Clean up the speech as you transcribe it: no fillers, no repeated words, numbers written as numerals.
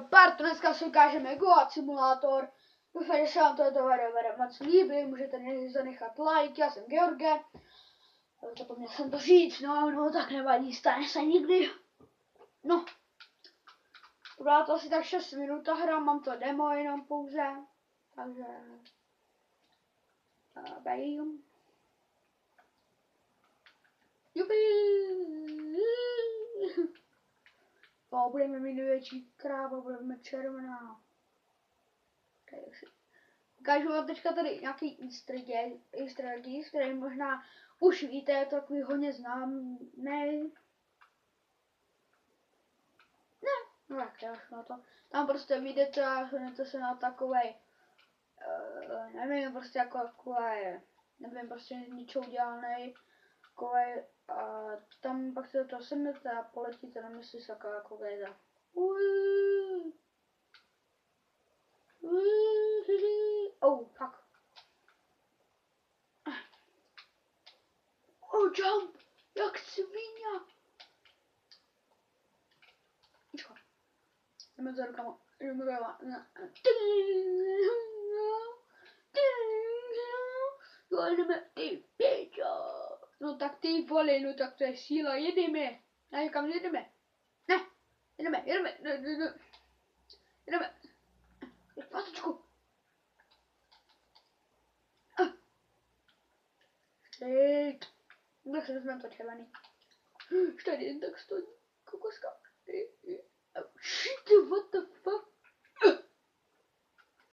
Parto, dneska si ukážeme Goat Simulator. Doufám, že se vám toto video bude moc líbí, můžete zanechat like, já jsem George. Zapomněl jsem to říct, no tak nevadí, stane se nikdy. No, to byla to asi tak 6 minut ta hra, mám to demo jenom pouze, takže bajím. Jupi! Budeme mít největší kráva, budeme červená. Ukážu vám teďka tady nějaký easter egg, který možná už víte, je to takový hodně známý. Ne, tak já na to. Tam prostě vyjdete a hnete se na takovej, nevím, prostě jako takovej, nevím, prostě ničo udělanej, takovej, a tam pak se do toho sednete a poletíte na měsíc jako gejda. Oh, fuck. Oh, jump! Jak svině! Počkej. Jdeme za rukama. Jdeme, ty pěčo. No tak ty vole, no tak to je síla, jedeme. Ne, kam jedeme? Ne, jedeme. Pásečku. Štět. Tak se vezmeme to červený. Ještě jeden tak stojí. Kokoska. Shit, what the fuck?